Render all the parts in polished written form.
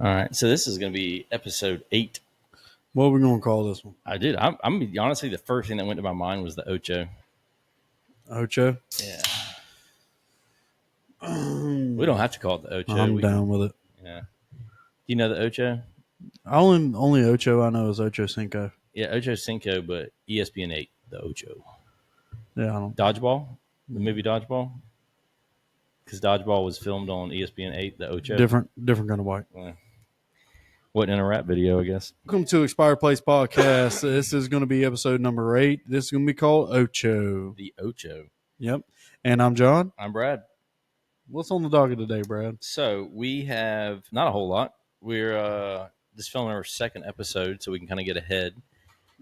All right, so this is going to be episode 8. What are we going to call this one? I'm honestly, the first thing that went to my mind was the Ocho. Ocho? Yeah. We don't have to call it the Ocho. I'm down with it. Yeah. Do you know the Ocho? Only Ocho I know is Ocho Cinco. Yeah, Ocho Cinco, but ESPN 8, the Ocho. Yeah, I don't. Dodgeball? The movie Dodgeball? Because Dodgeball was filmed on ESPN 8, the Ocho. Different kind of white. Wasn't in a rap video, I guess. Welcome to Expired Place Podcast. This is going to be episode number 8. This is going to be called Ocho. The Ocho. Yep. And I'm John. I'm Brad. What's on the docket today, Brad? So we have not a whole lot. We're just filming our second episode so we can kind of get ahead.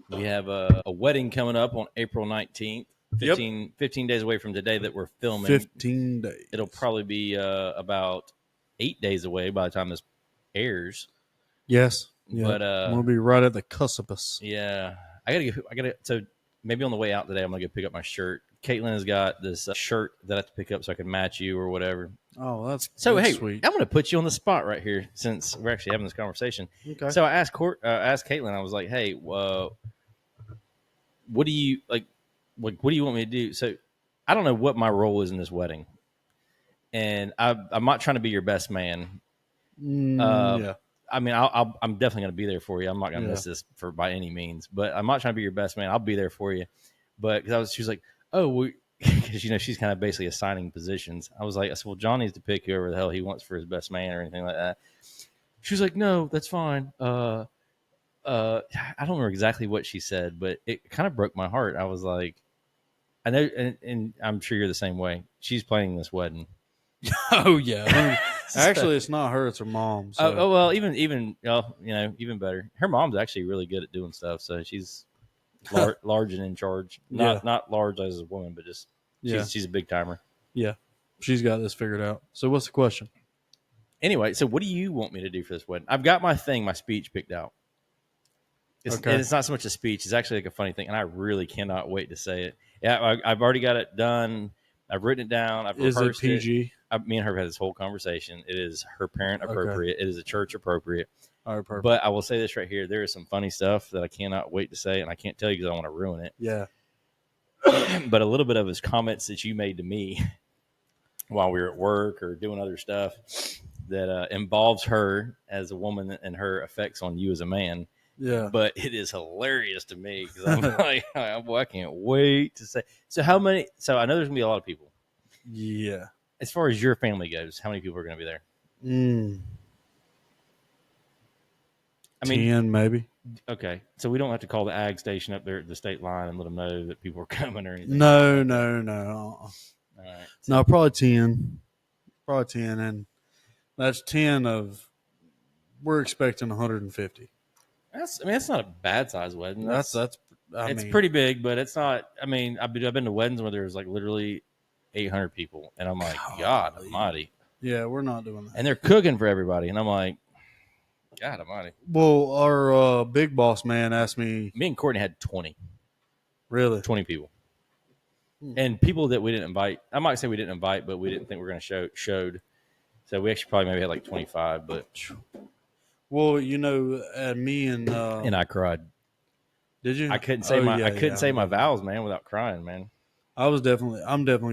We have a wedding coming up on April 19th, 15 days away from today that we're filming. 15 days. It'll probably be about 8 days away by the time this airs. Yes. Yeah. But we'll be right at the cusp. Yeah. I gotta. So maybe on the way out today, I'm gonna go pick up my shirt. Caitlin has got this shirt that I have to pick up so I can match you or whatever. Oh, that's sweet. I'm gonna put you on the spot right here since we're actually having this conversation. Okay. So I asked Caitlin. I was like, "Hey, what do you like? What do you want me to do?" So I don't know what my role is in this wedding, and I'm not trying to be your best man. Yeah. I mean, I'm definitely going to be there for you. I'm not going to miss this by any means, but I'm not trying to be your best man. I'll be there for you. But she was like, oh, because she's kind of basically assigning positions. I said, well, John needs to pick whoever the hell he wants for his best man or anything like that. She was like, no, that's fine. I don't remember exactly what she said, but it kind of broke my heart. I was like, I know, and I'm sure you're the same way. She's planning this wedding. Oh yeah. Actually, it's not her; it's her mom. So. Oh well, even better. Her mom's actually really good at doing stuff, so she's large and in charge. Not large as a woman, but just she's a big timer. Yeah, she's got this figured out. So, what's the question? Anyway, so what do you want me to do for this wedding? I've got my speech picked out. And it's not so much a speech; it's actually like a funny thing, and I really cannot wait to say it. Yeah, I've already got it done. I've written it down. I've rehearsed it. Is it PG? Me and her have had this whole conversation. It is her parent appropriate. Okay. It is a church appropriate. All right, perfect. But I will say this right here. There is some funny stuff that I cannot wait to say, and I can't tell you because I want to ruin it. Yeah. But a little bit of his comments that you made to me while we were at work or doing other stuff that involves her as a woman and her effects on you as a man. Yeah. But it is hilarious to me because I'm like, I can't wait to say. So how many? So I know there's going to be a lot of people. Yeah. As far as your family goes, how many people are going to be there? I mean, 10 maybe. Okay, so we don't have to call the ag station up there at the state line and let them know that people are coming or anything. No. All right. No, probably 10. Probably 10, and that's 10 of. We're expecting 150. That's not a bad size wedding. It's pretty big, but it's not. I mean, I've been to weddings where there's like literally 800 people, and I'm like, God Almighty. Yeah, we're not doing that. And they're cooking for everybody, and I'm like, God Almighty. Well, our big boss man asked me. Me and Courtney had 20. Really? 20 people. And people that we didn't invite. I might say we didn't invite, but we didn't think we were going to showed. So we actually probably maybe had like 25, but. Well, me and I cried. Did you? I couldn't say my vows, man, without crying, man. I'm definitely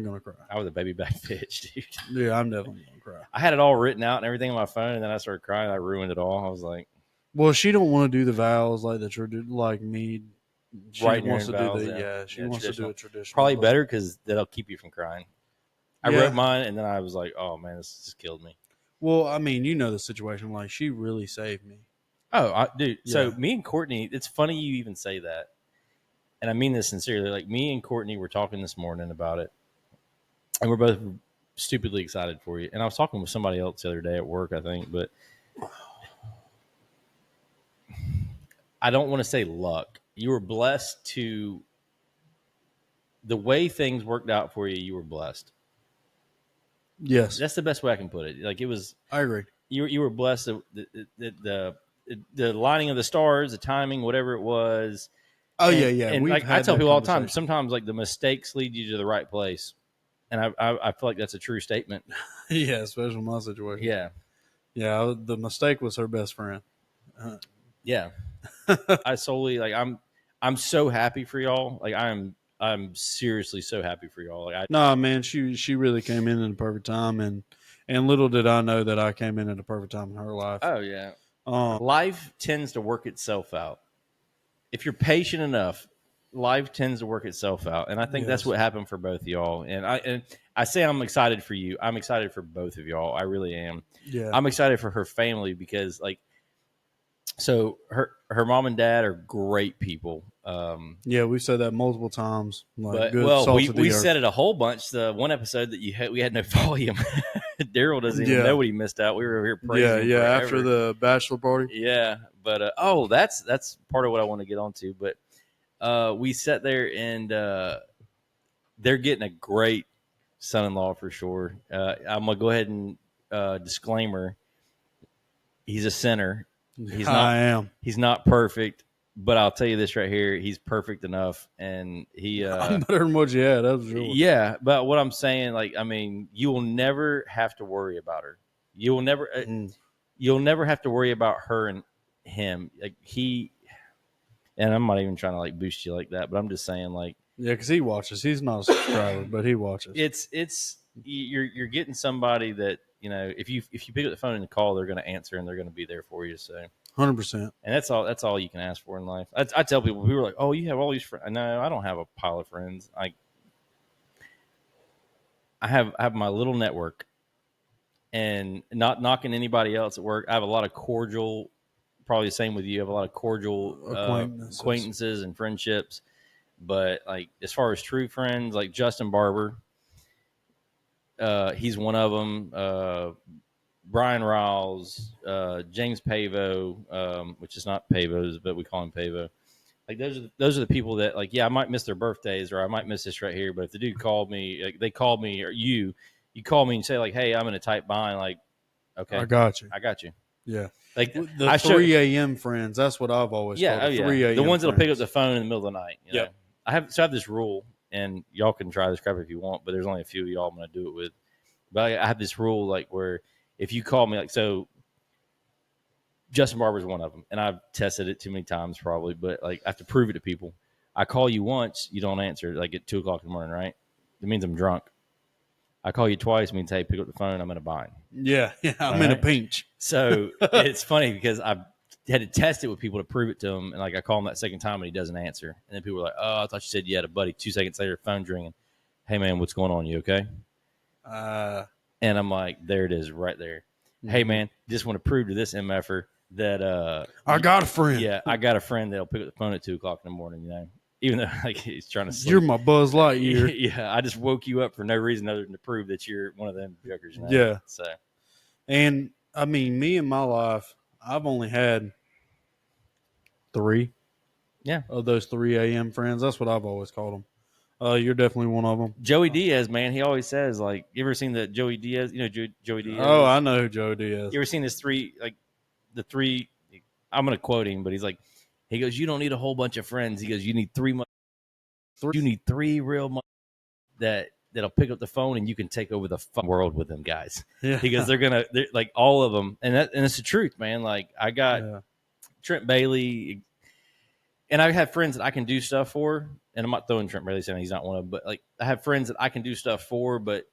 gonna cry. I was a baby back bitch, dude. Yeah, I'm definitely gonna cry. I had it all written out and everything on my phone, and then I started crying. I ruined it all. I was like, well, she don't want to do the vows like like me. She wants to do she wants to do a traditional. Probably better because that'll keep you from crying. I wrote mine, and then I was like, oh man, this just killed me. Well, I mean, the situation. Like, she really saved me. Oh, dude. Yeah. So me and Courtney, it's funny you even say that. And I mean this sincerely. Like, me and Courtney were talking this morning about it. And we're both stupidly excited for you. And I was talking with somebody else the other day at work, I think. But I don't want to say luck. You were blessed to... The way things worked out for you, you were blessed. Yes. That's the best way I can put it. Like, it was... I agree. You were blessed. The lining of the stars, the timing, whatever it was. Oh, yeah. And like I tell people all the time, sometimes like the mistakes lead you to the right place. And I feel like that's a true statement. Yeah, especially in my situation. Yeah. Yeah, the mistake was her best friend. Yeah, I solely like I'm so happy for y'all. Like I'm seriously so happy for y'all. Like No, man, she really came in at the perfect time, and little did I know that I came in at the perfect time in her life. oh yeah, Um, life tends to work itself out if you're patient enough. Life tends to work itself out, and I think that's yes, what happened for both of y'all. And I say I'm excited for you. I'm excited for both of y'all. I really am. yeah, I'm excited for her family because like so her mom and dad are great people. yeah. We've said that multiple times. Like But good well, salt we of the we earth. said it a whole bunch. The one episode that we had no volume. Daryl doesn't even know Yeah, what he missed out. We were over here yeah, praising him yeah. After forever. the bachelor party. Yeah, but that's part of what I want to get onto. But we sat there and they're getting a great son-in-law for sure. I'm gonna go ahead and disclaimer: he's a sinner. He's not I am. he's not perfect, but I'll tell you this right here: he's perfect enough, and he I'm better than what you had. That's for sure. yeah. But what I'm saying, like, I mean, you will never have to worry about her. You will never. Mm. You'll never have to worry about her and him. Like he, and I'm not even trying to like boost you like that, but I'm just saying like Yeah, because he watches. He's not a subscriber, but he watches. it's you're getting somebody that if you pick up the phone and call, they're going to answer and they're going to be there for you. So 100%. and that's all you can ask for in life. I tell people who are like, oh, you have all these friends. No, I don't have a pile of friends. I have my little network, and not knocking anybody else at work. I have a lot of cordial, probably the same with you. I have a lot of cordial Acquaintances. acquaintances and friendships. But like as far as true friends, like Justin Barber, he's one of them. Brian Riles, James Pavo, which is not Pavo's, but we call him Pavo. Like those are the people that like, yeah, I might miss their birthdays or I might miss this right here, but if the dude called me, like, they called me or you call me and say like, hey, I'm in a tight bind, like, I okay, got you. I got you. Yeah. Like The I show, 3 a.m. friends. That's what I've always yeah, called oh the yeah, 3 the a.m. ones that'll pick up friends. the phone in the middle of the night. Yep. I have this rule, and y'all can try this crap if you want, but there's only a few of y'all I'm going to do it with. But I have this rule like where if you call me, like, so Justin Barber's one of them, and I've tested it too many times probably, but like I have to prove it to people. I call you once, you don't answer, like at 2 o'clock in the morning, right? It means I'm drunk. I call you twice, it means hey, pick up the phone, I'm in a bind. Yeah. Yeah. All I'm in a right. pinch. So it's funny because I've had to test it with people to prove it to him, and like I call him that second time and he doesn't answer, and then people are like, "Oh, I thought you said you had a buddy." 2 seconds later, phone's ringing. Hey man, what's going on? You okay? And I'm like, there it is, right there. Hey Mhm. man, just want to prove to this mf'er that I got a friend. yeah, I got a friend that'll pick up the phone at 2 o'clock in the morning. Even though like he's trying to You're sleep. my Buzz Lightyear. Yeah, I just woke you up for no reason other than to prove that you're one of them jokers. Yeah. So And I mean, me in my life, I've only had 3 yeah, of those 3 a.m. friends. That's what I've always called them. You're definitely one of them. Joey Diaz, man, he always says like, you ever seen the Joey Diaz? You know Joey Diaz Oh, is? I know who Joe Diaz. You ever seen his three like the three? I'm gonna quote him, but he's like, he goes, "You don't need a whole bunch of friends." He goes, "You need three. You need three real that'll pick up the phone and you can take over the world with them guys." Yeah. He goes, they're like all of them, and it's the truth, man. Like I got Yeah. Trent Bailey, and I have friends that I can do stuff for, and I'm not throwing Trent Bailey saying he's not one of them, but like I have friends that I can do stuff for, but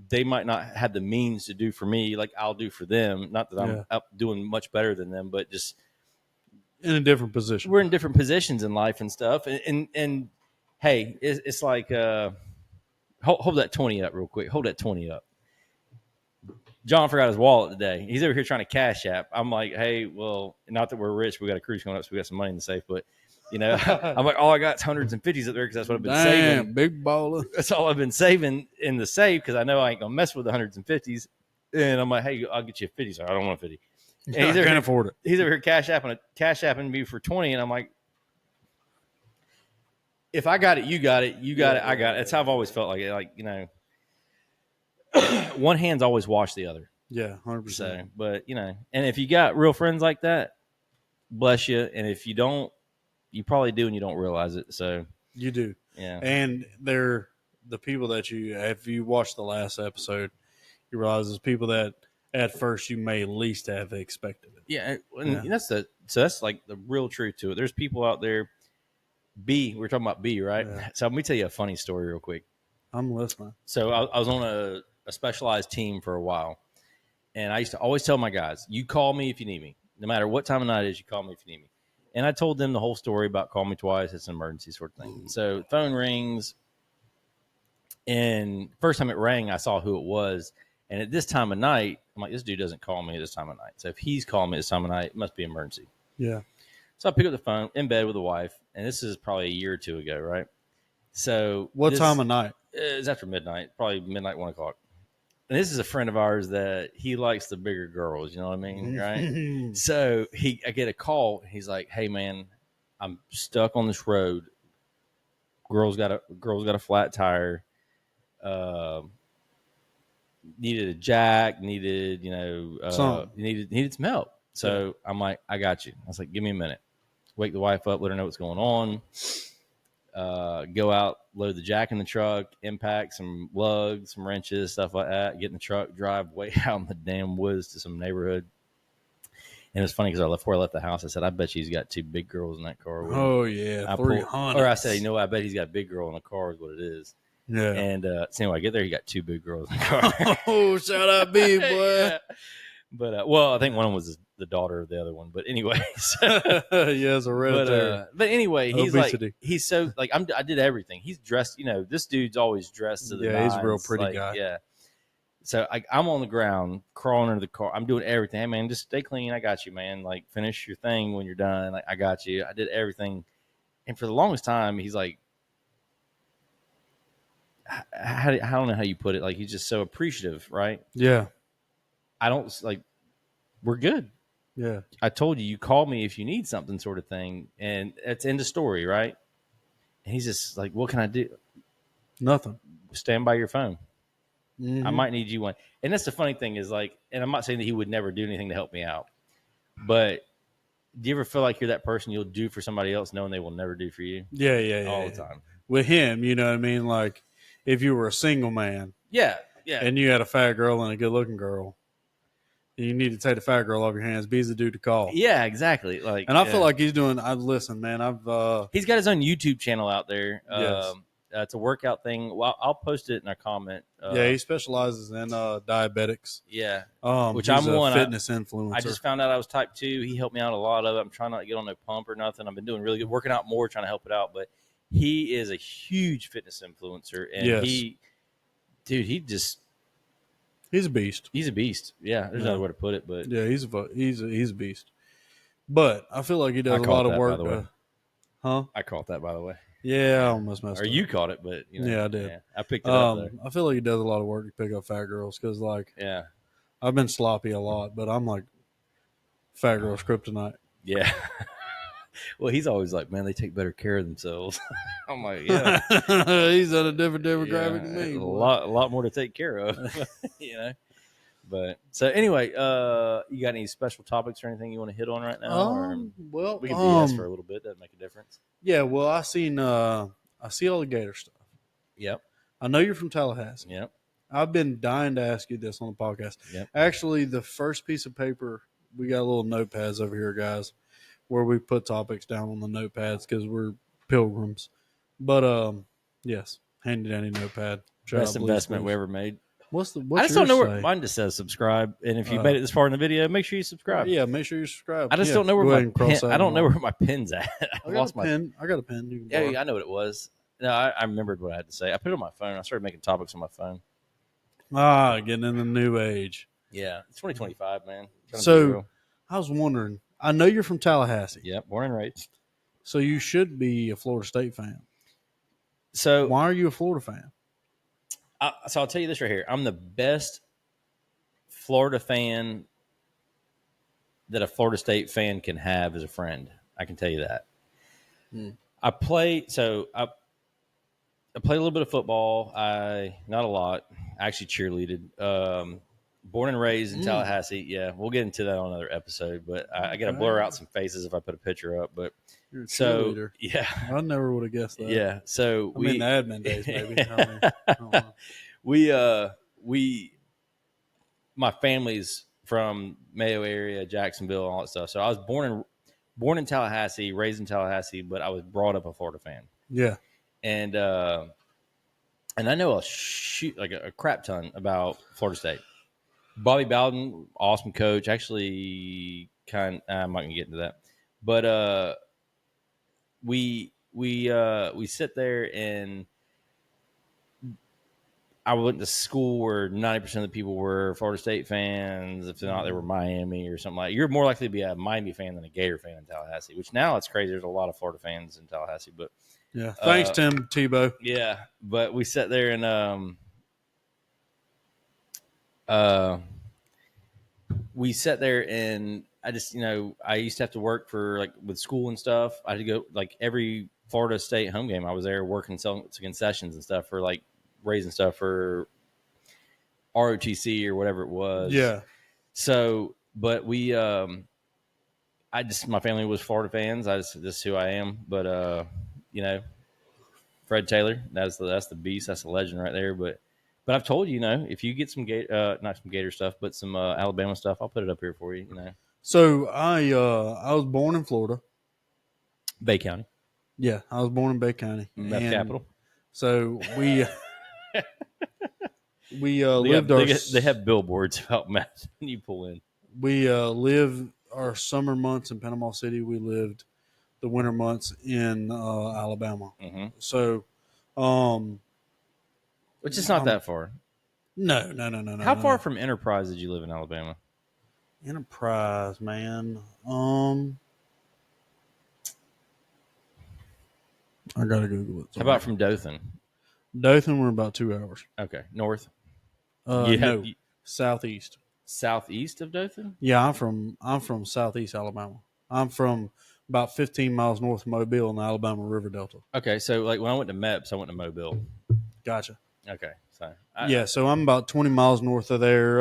they might not have the means to do for me like I'll do for them. Not that I'm Yeah. up doing much better than them, but just In a different position. we're in different positions in life and stuff. And hey, it's like hold that 20 up real quick. Hold that 20 up. John forgot his wallet today. He's over here trying to cash app. I'm like, hey, well, not that we're rich, we got a cruise coming up, so we got some money in the safe, but I'm like, all I got is hundreds and fifties up there because that's what I've been saving. Big baller. That's all I've been saving in the safe because I know I ain't gonna mess with the hundreds and fifties. And I'm like, hey, I'll get you a 50. So I don't want a 50. And I can't afford it. He's over here cash apping me for 20, and I'm like, if I got it, you got it. You got it. I got it. That's how I've always felt like it. Like one hand's always washed the other. Yeah, 100%. So, but and if you got real friends like that, bless you. And if you don't, you probably do, and you don't realize it. So You do. yeah, And they're the people that if you watch the last episode, you realize it's people that at first you may least have expected it. Yeah, and that's like the real truth to it. There's people out there. We're talking about B, right? Yeah. So let me tell you a funny story real quick. I'm listening. So I was on a specialized team for a while, and I used to always tell my guys, "You call me if you need me, no matter what time of night it is. You call me if you need me." And I told them the whole story about call me twice. It's an emergency sort of thing. So the phone rings, and first time it rang, I saw who it was. And at this time of night, I'm like, this dude doesn't call me at this time of night. So if he's calling me at this time of night, it must be an emergency. Yeah. So I pick up the phone in bed with the wife, and this is probably a year or two ago, right? So What time of night? It's after midnight, probably midnight, 1 o'clock. And this is a friend of ours that he likes the bigger girls. You know what I mean, right? So I get a call. He's like, "Hey, man, I'm stuck on this road. Girl's got a flat tire. Needed a jack. Needed needed some help." So I'm like, "I got you." I was like, "Give me a minute." Wake the wife up, let her know what's going on. Go out, load the jack in the truck, impact some lugs, some wrenches, stuff like that. Get in the truck, drive way out in the damn woods to some neighborhood. And it was funny because before I left the house, I said, "I bet he's got two big girls in that car." With him. Oh yeah, 300. Or I said, I bet he's got a big girl in the car is what it is. Yeah. And so anyway, I get there, he got two big girls in the car. Oh, shout out B, boy. Yeah. But I think one of them was the daughter of the other one. But anyway, yes, hereditary. But anyway, he's obesity. he's so like I did everything. He's dressed. This dude's always dressed to the nines. He's a real pretty guy. Yeah. So I'm on the ground, crawling under the car. I'm doing everything. Hey, man, just stay clean. I got you, man. Like, finish your thing when you're done. Like, I got you. I did everything. And for the longest time, he's like, I don't know how you put it. Like, he's just so appreciative, right? Yeah. I don't like. We're good. Yeah. I told you call me if you need something, sort of thing, and it's end of story, right? And he's just like, "What can I do?" Nothing. Stand by your phone. Mm-hmm. I might need you one. And that's the funny thing is like, and I'm not saying that he would never do anything to help me out, but do you ever feel like you're that person you'll do for somebody else knowing they will never do for you? Yeah. All the time. With him, you know what I mean? Like, if you were a single man. Yeah. And you had a fat girl and a good-looking girl, you need to take the fat girl off your hands. B's the dude to call. Yeah, exactly. Like, and I feel like he's doing. Listen, man. He's got his own YouTube channel out there. Yes. It's a workout thing. Well, I'll post it in a comment. He specializes in diabetics. Yeah. Which I'm a fitness influencer. I just found out I was type 2. He helped me out a lot of it. I'm trying not to get on no pump or nothing. I've been doing really good, working out more, trying to help it out. But he is a huge fitness influencer, and he's a beast. He's a beast. Yeah, there's another way to put it, but yeah, he's a beast. But I feel like he does a lot of work. By the way. Huh? I caught that, by the way. Yeah, I almost messed up. Or you caught it, but yeah, I did. Yeah, I picked it up. There. I feel like he does a lot of work to pick up fat girls because, like, I've been sloppy a lot, but I'm like fat girls kryptonite. Yeah. Well, he's always like, man, they take better care of themselves. I'm like, yeah. He's on a different demographic than me. A lot more to take care of, But so anyway, you got any special topics or anything you want to hit on right now? Well, we can BS for a little bit. Doesn't make a difference. Yeah. Well, I see all the Gator stuff. Yep. I know you're from Tallahassee. Yep. I've been dying to ask you this on the podcast. Yep. Actually, the first piece of paper, we got little notepads over here, guys, where we put topics down on the notepads because we're pilgrims. But yes, handy dandy notepad. Best investment we ever made. What's I just don't know where mine just says subscribe, and if you made it this far in the video, make sure you subscribe. Yeah, make sure you subscribe. I just don't know where my pen. I don't know where my pen's at. I lost my pen. I got a pen. You can I know what it was. No, I remembered what I had to say. I put it on my phone. I started making topics on my phone. Getting in the new age. Yeah, it's 2025, man. So I was wondering. I know you're from Tallahassee. Yep, born and raised. So you should be a Florida State fan. So why are you a Florida fan? So I'll tell you this right here. I'm the best Florida fan that a Florida State fan can have as a friend. I can tell you that. I play a little bit of football. Not a lot. I actually cheerleaded. Born and raised in Tallahassee. Yeah, we'll get into that on another episode. But I got to blur out some faces if I put a picture up. But you're a cheerleader. Yeah, I never would have guessed that. Yeah, so I'm in the admin days, maybe. my family's from Mayo area, Jacksonville, all that stuff. So I was born in Tallahassee, raised in Tallahassee, but I was brought up a Florida fan, Yeah. and I know a crap ton about Florida State. Bobby Bowden, awesome coach. Actually, I'm not gonna get into that, but we sit there, and I went to school where 90% of the people were Florida State fans. If they're not, they were Miami or something like. You're more likely to be a Miami fan than a Gator fan in Tallahassee, which now it's crazy. There's a lot of Florida fans in Tallahassee, but Yeah. Thanks, Tim Tebow. yeah. But we sat there and uh, we sat there and I just, I used to have to work for like with school and stuff. I had to go like every Florida State home game. I was there working selling concessions and stuff for like raising stuff for ROTC or whatever it was. Yeah. So, but my family was Florida fans. This is who I am. But, Fred Taylor, that's the beast. That's the legend right there. But I've told you, if you get some not some Gator stuff, but some Alabama stuff, I'll put it up here for you. So I was born in Florida. Bay County, Yeah, I was born in Bay County, meth and capital. so we They have billboards about meth when you pull in. we lived our summer months in Panama City. We lived the winter months in Alabama. Mm-hmm. So, Which is not that far. no. How far from Enterprise did you live in Alabama? Enterprise, man? I gotta Google it. How about from Dothan? Dothan? We're about 2 hours. Okay, north. No, southeast. Southeast of Dothan? Yeah, I'm from southeast Alabama. I'm from about 15 miles north of Mobile in the Alabama River Delta. Okay, so like when I went to MEPS, I went to Mobile. Gotcha. Okay, so so I'm about 20 miles north of there.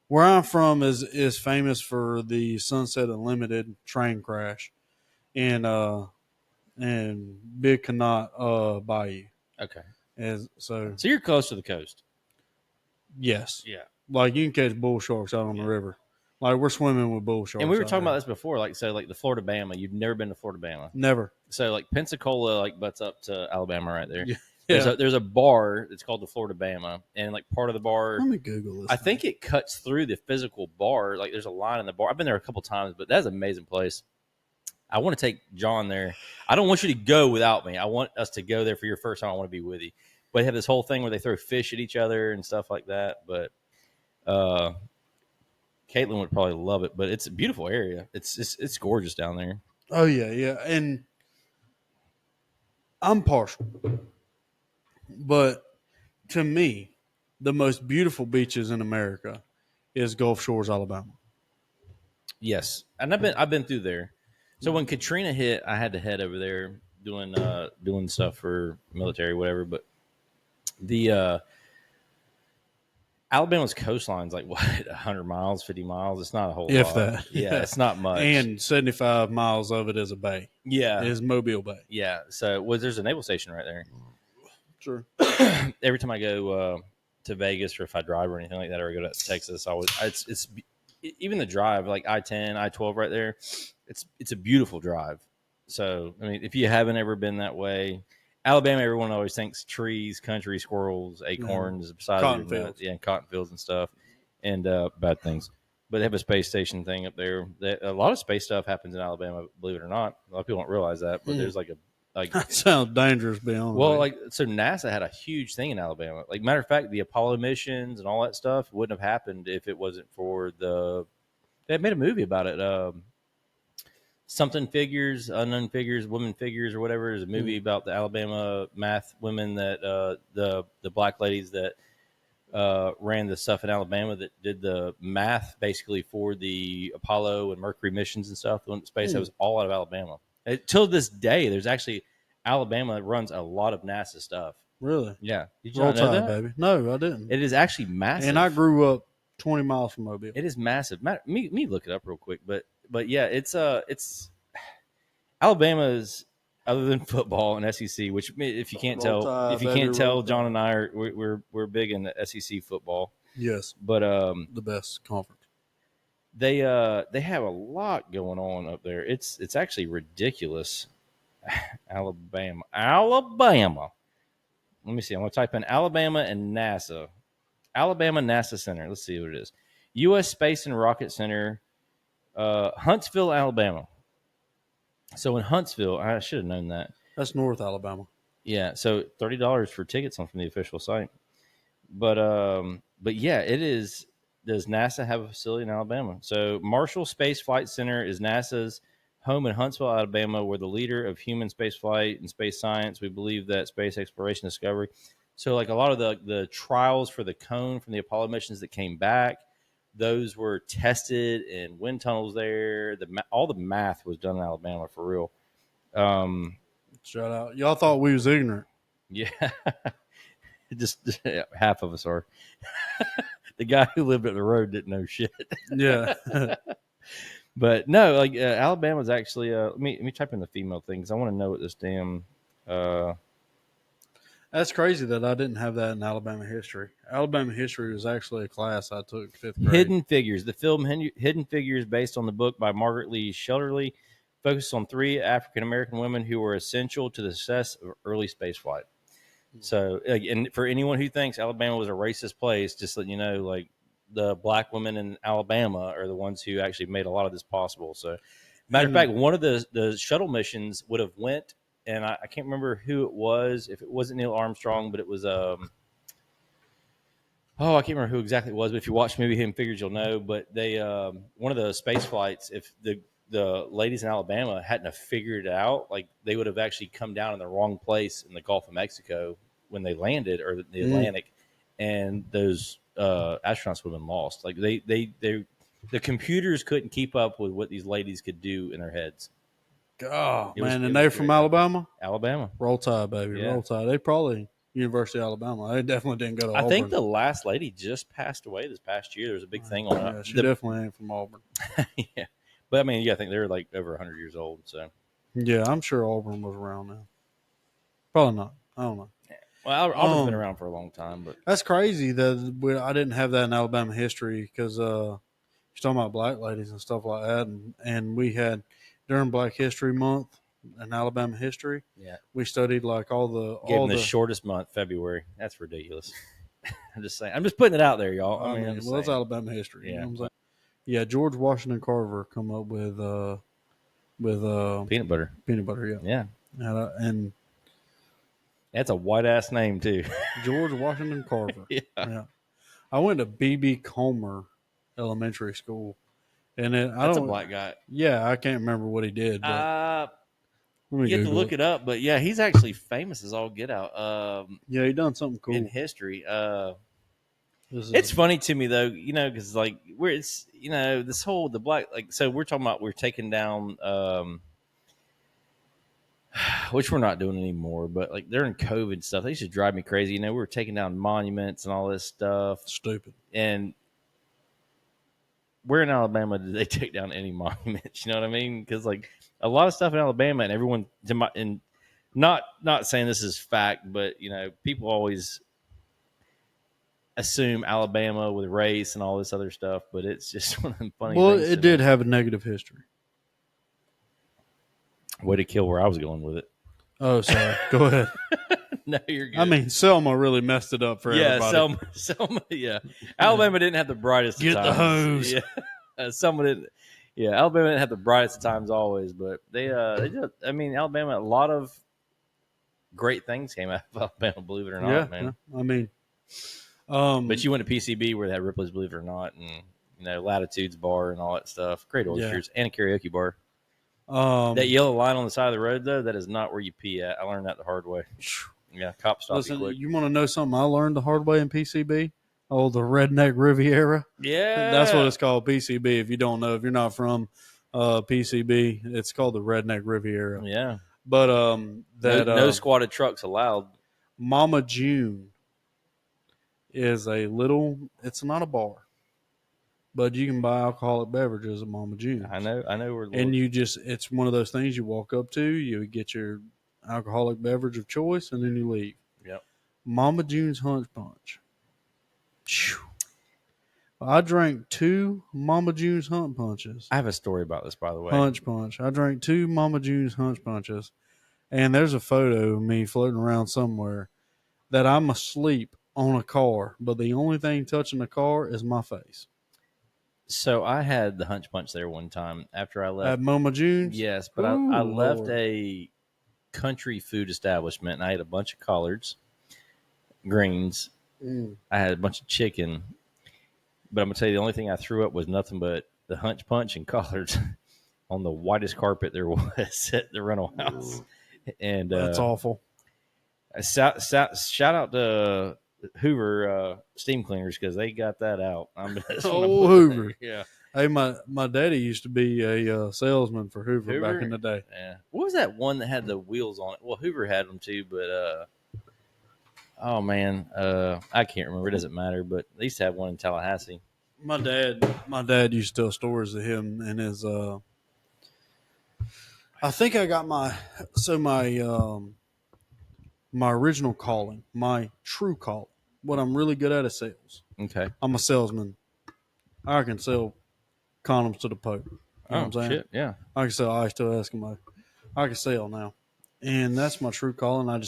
Where I'm from is famous for the Sunset Unlimited train crash, and Big Canot Bayou. okay. So you're close to the coast. yes, Yeah. like you can catch bull sharks out on the river. Like we're swimming with bull sharks. And we were out talking there. about this before, like the Florida Bama. You've never been to Florida Bama. Never. So like Pensacola like butts up to Alabama right there. Yeah. There's a bar that's called the Florida Bama, and like part of the bar, Let me Google this. I think it cuts through the physical bar. Like there's a line in the bar. I've been there a couple times, but that's an amazing place. I want to take John there. I don't want you to go without me. I want us to go there for your first time. I want to be with you. But they have this whole thing where they throw fish at each other and stuff like that. But Caitlin would probably love it. But it's a beautiful area. It's gorgeous down there. Oh yeah, and I'm partial, but to me, the most beautiful beaches in America is Gulf Shores, Alabama. Yes, and I've been through there. So when Katrina hit, I had to head over there doing stuff for military, whatever. But the Alabama's coastline's like what 100 miles, 50 miles. It's not a whole If lot. that. Yeah, it's not much. And 75 miles of it is a bay. Yeah, Is Mobile Bay. yeah. So there's a naval station right there. Sure. Every time I go to Vegas, or if I drive or anything like that, or I go to Texas, it's even the drive, like I-10, I-12 right there. It's a beautiful drive. So I mean, if you haven't ever been that way, Alabama, everyone always thinks trees, country, squirrels, acorns, Cotton fields. Yeah, and cotton fields and stuff, and bad things. But they have a space station thing up there. A lot of space stuff happens in Alabama, believe it or not. A lot of people don't realize that, but there's like That sounds dangerous, beyond. well, like so NASA had a huge thing in Alabama. Like matter of fact, the Apollo missions and all that stuff wouldn't have happened if it wasn't for they had made a movie about it. Something figures, unknown figures, women figures, or whatever. Is a movie about the Alabama math women that the black ladies that ran the stuff in Alabama that did the math basically for the Apollo and Mercury missions and stuff. Went to space. That was all out of Alabama. Till this day, there's actually Alabama that runs a lot of NASA stuff. Really? Yeah. Did you Roll not know Tide, that? baby. No, I didn't. It is actually massive. And I grew up 20 miles from Mobile. It is massive. Me look it up real quick, but yeah, it's Alabama's other than football and SEC, which if you can't Roll tell, Tide, if you baby, can't tell, roll John and I we're big in the SEC football. Yes, But the best conference. they have a lot going on up there. It's actually ridiculous. Alabama. Let me see. I'm gonna type in Alabama and NASA. Alabama NASA Center. Let's see what it is. U.S. Space and Rocket Center, Huntsville, Alabama. So in Huntsville, I should have known that. That's North Alabama. Yeah. So $30 for tickets on from the official site. But yeah, it is. Does NASA have a facility in Alabama? So Marshall Space Flight Center is NASA's home in Huntsville, Alabama, where the leader of human space flight and space science. We believe that space exploration discovery. So like a lot of the trials for the cone from the Apollo missions that came back, those were tested in wind tunnels there. All the math was done in Alabama for real. Um, Shout out. Y'all thought we was ignorant. yeah, just half of us are. The guy who lived up the road didn't know shit. Yeah. But no, like Alabama's actually. Let me type in the female thing because I want to know what this damn. Uh, That's crazy that I didn't have that in Alabama history. Alabama history was actually a class I took fifth grade. Hidden Figures. The film Hidden Figures, based on the book by Margaret Lee Shelterly, focuses on three African American women who were essential to the success of early spaceflight. So, and for anyone who thinks Alabama was a racist place, just let you know, like the black women in Alabama are the ones who actually made a lot of this possible. So, matter of fact, one of the shuttle missions would have went, and I can't remember who it was. If it wasn't Neil Armstrong, but it was I can't remember who exactly it was. But if you watch maybe Hidden Figures, you'll know. But they one of the space flights, if the ladies in Alabama hadn't have figured it out, like they would have actually come down in the wrong place in the Gulf of Mexico when they landed, or the Atlantic, and those astronauts would have been lost. Like the computers couldn't keep up with what these ladies could do in their heads. Oh, man. And they're from Alabama? Alabama. Roll Tide, baby. Yeah. Roll Tide. They probably University of Alabama. They definitely didn't go to I Auburn. think the last lady just passed away this past year. There's a big thing on Yeah, it. she definitely ain't from Auburn. Yeah. But I mean, yeah, I think they're like over 100 years old. So Yeah, I'm sure Auburn was around now. Probably not. I don't know. well, Auburn's been around for a long time, but That's crazy that I didn't have that in Alabama history because you're talking about black ladies and stuff like that, and we had during Black History Month in Alabama history, yeah, we studied like gave them the shortest month, February. That's ridiculous. I'm just saying. I'm just putting it out there, y'all. I mean, it's Alabama history. Yeah, you know what I'm saying? Yeah, George Washington Carver come up with peanut butter. Peanut butter, Yeah, and that's a white ass name too. George Washington Carver. Yeah. I went to B.B. Comer Elementary School, and That's a black guy. Yeah, I can't remember what he did. But you have to look it up, but yeah, he's actually famous as all get out. Yeah, he done something cool in history. It's funny to me though, because like it's this whole the black so we're talking about we're taking down which we're not doing anymore, but like during COVID stuff, they used to drive me crazy. We were taking down monuments and all this stuff. Stupid. And where in Alabama did they take down any monuments? You know what I mean? Because like a lot of stuff in Alabama, and everyone, and not saying this is fact, but people always assume Alabama with race and all this other stuff, but it's just one of them funny Well, things. it did have a negative history. Way to kill where I was going with it. Oh, sorry. Go ahead. No, you're good. I mean, Selma really messed it up for everybody. Selma, yeah. Alabama didn't have the brightest Get of the times. hose. Yeah. Selma didn't. Yeah, Alabama didn't have the brightest of times always, but they did. I mean, Alabama, a lot of great things came out of Alabama, believe it or not, man. Yeah. I mean, but you went to PCB where they had Ripley's, believe it or not, and Latitude's bar and all that stuff. Great oysters and a karaoke bar. That yellow line on the side of the road, though, that is not where you pee at. I learned that the hard way. Yeah, cop stopped you quick. You want to know something I learned the hard way in PCB? Oh, the Redneck Riviera. Yeah. That's what it's called, PCB. If you don't know, if you're not from PCB, it's called the Redneck Riviera. Yeah. But no squatted trucks allowed. Mama June is it's not a bar, but you can buy alcoholic beverages at Mama June's. I know. And it's one of those things you walk up to, you get your alcoholic beverage of choice, and then you leave. Yep. Mama June's Hunch Punch. I drank 2 Mama June's Hunt Punches. I have a story about this, by the way. Hunch Punch. I drank 2 Mama June's Hunch Punches. And there's a photo of me floating around somewhere that I'm asleep on a car, but the only thing touching the car is my face. So I had the hunch punch there one time after I left. At Mama June's? Yes, but I Ooh, left Lord. a country food establishment and I ate a bunch of collards, greens. Mm. I had a bunch of chicken, but I'm gonna tell you the only thing I threw up was nothing but the hunch punch and collards on the whitest carpet there was at the rental house. And That's awful. shout out to Hoover steam cleaners because they got that out. I'm just Oh, Hoover. Yeah, Hey, my daddy used to be a salesman for Hoover back in Hoover. the day. Yeah, what was that one that had the wheels on it? Well, Hoover had them too, but oh man, I can't remember. It doesn't matter. But they used to have one in Tallahassee. My dad used to tell stories of him and his. I think I got my original calling, my true call. What I'm really good at is sales. Okay. I'm a salesman. I can sell condoms to the Pope. You know what Oh I'm saying? shit. Yeah. I can sell ice to Eskimo. I can sell now, and that's my true calling. I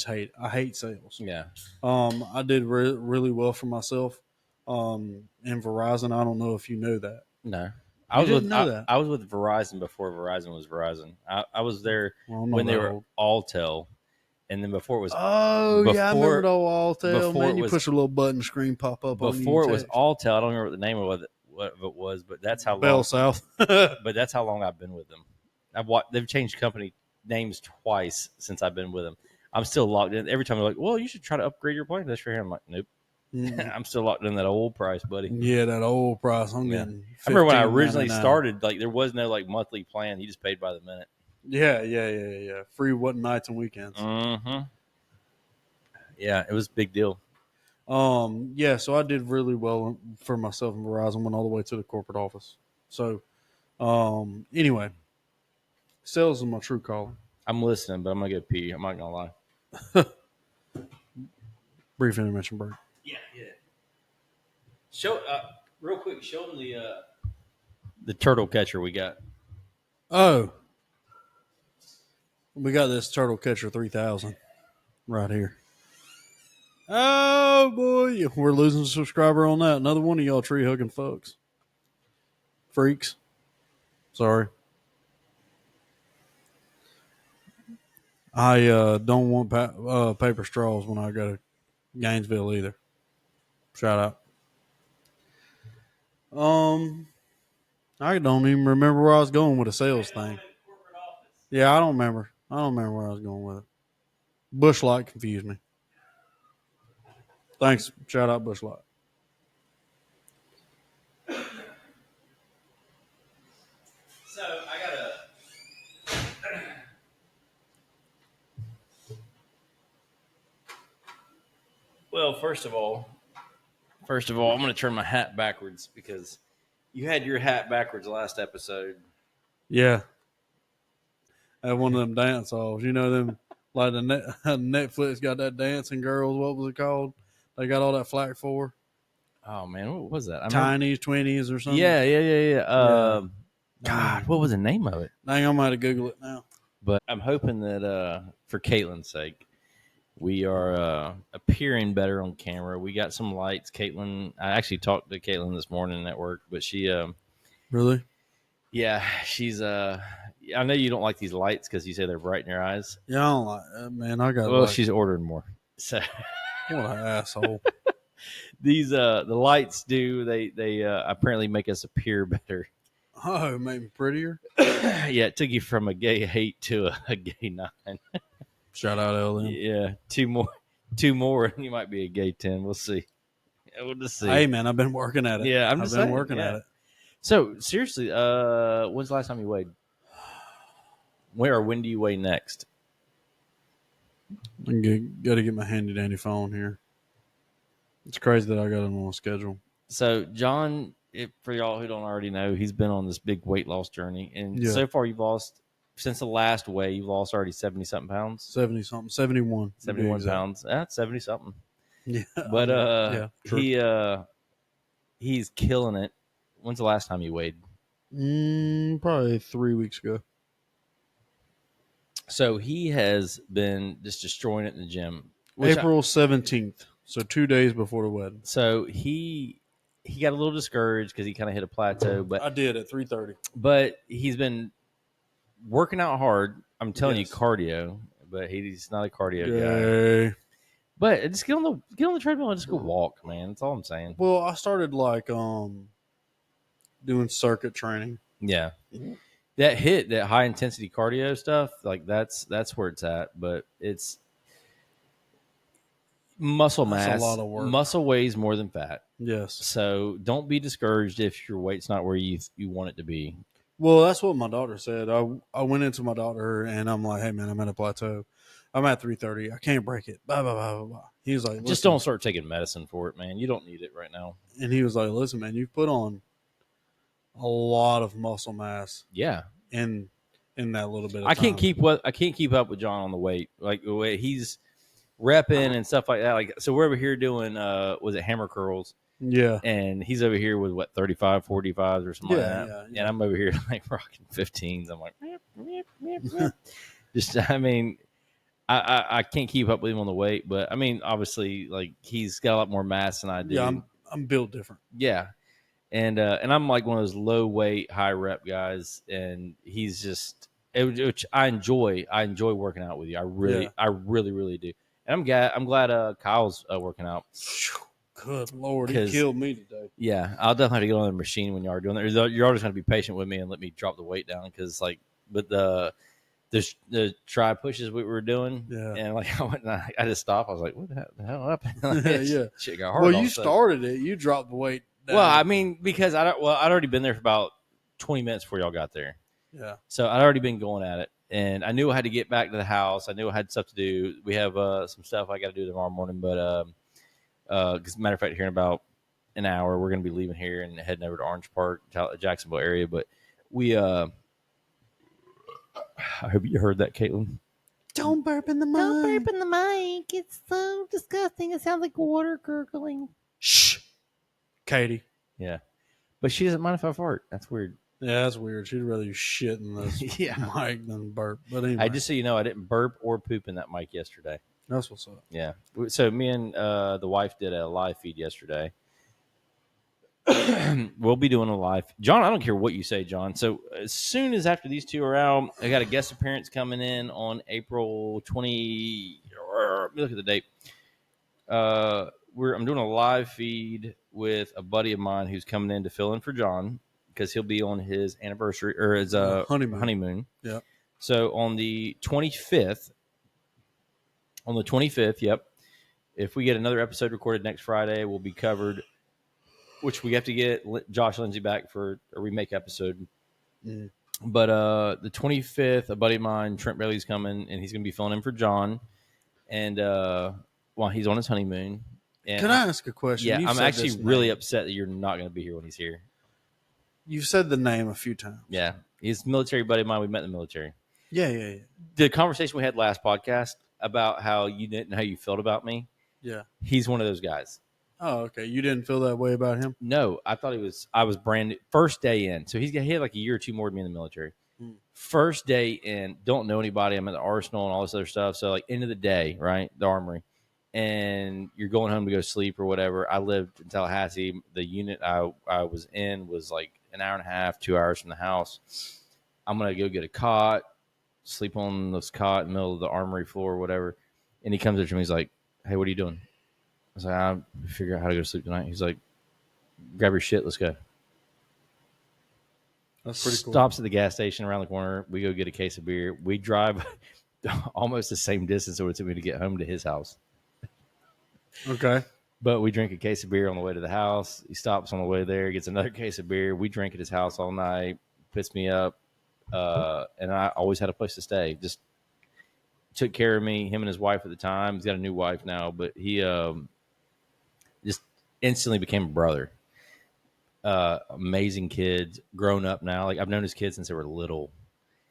hate sales. Yeah. I did really well for myself. In Verizon, I don't know if you know that. No. You didn't know that. I was with Verizon before Verizon was Verizon. I was there Well, I'm not when they that were old. Alltel, and then before it was Oh yeah, I remember before the old Alltel. before Man, it you was push a little button, screen pop up on you. before it was Text. Alltel. I don't remember what the name of it was, but that's how Bell long. South. But that's how long I've been with them. They've changed company names twice since I've been with them. I'm still locked in. Every time they're like, "Well, you should try to upgrade your plan." That's for him. I'm like, nope. I'm still locked in that old price, buddy. Yeah, that old price. I'm Yeah. getting. I remember when I originally $15.99. started, like there was no like monthly plan. You just paid by the minute. Yeah. Free what nights and weekends. Mm-hmm. Yeah, it was a big deal. Yeah, so I did really well for myself in Verizon, went all the way to the corporate office. So, anyway, sales is my true calling. I'm listening, but I'm gonna go pee. I'm not gonna lie. Brief intermission break. Yeah. Show real quick. Show them the turtle catcher we got. Oh, we got this Turtle Catcher 3000 right here. Oh boy, we're losing a subscriber on that. Another one of y'all tree hugging folks, freaks. Sorry, I don't want paper straws when I go to Gainesville either. Shout out. I don't even remember where I was going with the sales thing. Yeah, I don't remember. I don't remember where I was going with it. Bushlight confused me. Thanks. Shout out Bushlight. So I gotta. Well, first of all, I'm gonna turn my hat backwards because you had your hat backwards last episode. Yeah. At one of them dance halls. You know them like Netflix got that dancing girls, what was it called? They got all that flack for. Oh man, what was that? Tinies, 20s or something. Yeah. Yeah. God, what was the name of it? Dang, I'm going to Google it now. But I'm hoping that for Caitlin's sake, we are appearing better on camera. We got some lights. Caitlin, I actually talked to Caitlin this morning at work, but she, Really? yeah, she's. I know you don't like these lights because you say they're bright in your eyes. Yeah, I don't like that, man. I got Well, like, she's ordering more. So what an asshole. these the lights do they apparently make us appear better. Oh, it made me prettier. Yeah, it took you from a gay 8 to a gay 9. Shout out LM. Yeah, two more, and you might be a gay 10. We'll see. Yeah, we'll just see. Hey, man, I've been working at it. Yeah, I've been working at it. So seriously, when's the last time you weighed? When do you weigh next? I got to get my handy dandy phone here. It's crazy that I got it on a schedule. So John, for y'all who don't already know, he's been on this big weight loss journey, and so far you've lost since the last weigh. You've lost already 70-something pounds. 70 something, 71. 71 pounds. That's 70 something. Yeah, But yeah, true. He's killing it. When's the last time you weighed? Probably 3 weeks ago. So he has been just destroying it in the gym. April 17th. So 2 days before the wedding. So he got a little discouraged because he kind of hit a plateau, but I did at 3:30. But he's been working out hard. I'm telling you, Yes. cardio. But he's not a cardio guy. Yay. But just get on the treadmill and just go walk, man. That's all I'm saying. Well, I started like doing circuit training. Yeah, that high intensity cardio stuff, like that's where it's at. But it's muscle That's mass. a lot of work. Muscle weighs more than fat. Yes. So don't be discouraged if your weight's not where you want it to be. Well, that's what my daughter said. I went into my daughter and I'm like, hey man, I'm at a plateau. I'm at 3:30. I can't break it. Blah blah blah blah blah. He was like, listen. Just don't start taking medicine for it, man. You don't need it right now. And he was like, listen, man, you've put on a lot of muscle mass. Yeah. In that little bit of I time. can't keep up with John on the weight. Like the way he's repping and stuff like that. Like so we're over here doing was it hammer curls? Yeah. And he's over here with what 35, 45s or something like that. Yeah. And I'm over here like rocking 15s. I'm like just I mean I can't keep up with him on the weight, but I mean obviously like he's got a lot more mass than I do. Yeah, I'm built different. Yeah. And I'm like one of those low weight, high rep guys, and he's just which I enjoy. I enjoy working out with you. I really do. And I'm glad Kyle's working out. Good Lord, he killed me today. Yeah, I'll definitely have to get on the machine when you are doing that. You're always going to be patient with me and let me drop the weight down because but the try pushes we were doing, and like I went and I just stopped. I was like, what the hell happened? Yeah, shit got hard. Well, you started it. You dropped the weight down. Well, I mean, because I'd already been there for about 20 minutes before y'all got there. Yeah. So I'd already been going at it, and I knew I had to get back to the house. I knew I had stuff to do. We have some stuff I got to do tomorrow morning, but as a matter of fact, here in about an hour, we're going to be leaving here and heading over to Orange Park, Jacksonville area. But we, I hope you heard that, Caitlin. Don't burp in the mic. Don't burp in the mic. It's so disgusting. It sounds like water gurgling. Shh. Katie. Yeah. But she doesn't mind if I fart. That's weird. Yeah, that's weird. She'd rather you shit in this mic than burp. But anyway. I just so you know, I didn't burp or poop in that mic yesterday. That's what's up. Yeah. So me and the wife did a live feed yesterday. We'll be doing a live. John, I don't care what you say, John. So as soon as after these two are out, I got a guest appearance coming in on April 20. Let me look at the date. I'm doing a live feed with a buddy of mine who's coming in to fill in for John because he'll be on his anniversary or his honeymoon. Yeah. So on the 25th, yep. If we get another episode recorded next Friday, we'll be covered. Which we have to get Josh Lindsay back for a remake episode. Mm. But the 25th, a buddy of mine, Trent Bailey's coming, and he's going to be filling in for John. And while he's on his honeymoon. And Can I ask a question? Yeah, I'm actually really upset that you're not going to be here when he's here. You've said the name a few times. Yeah. He's a military buddy of mine. We met in the military. Yeah. The conversation we had last podcast about how you didn't know how you felt about me. Yeah. He's one of those guys. Oh, okay. You didn't feel that way about him? No, I thought I was brand new. First day in. So he had like a year or two more than me in the military. Hmm. First day in, don't know anybody. I'm at the arsenal and all this other stuff. So like end of the day, right? The armory. And you're going home to go sleep or whatever. I lived in Tallahassee. The unit I was in was like an hour and a half, 2 hours from the house. I'm going to go get a cot, sleep on this cot in the middle of the armory floor or whatever. And he comes up to me. He's like, hey, what are you doing? I was like, I'll figure out how to go to sleep tonight. He's like, grab your shit. Let's go. That's pretty cool. Stops at the gas station around the corner. We go get a case of beer. We drive almost the same distance it would take me to get home to his house. Okay. But we drink a case of beer on the way to the house. He stops on the way there, gets another case of beer. We drink at his house all night. Puts me up. And I always had a place to stay. Just took care of me, him and his wife at the time. He's got a new wife now, but he just instantly became a brother. Amazing kids, grown up now. Like I've known his kids since they were little,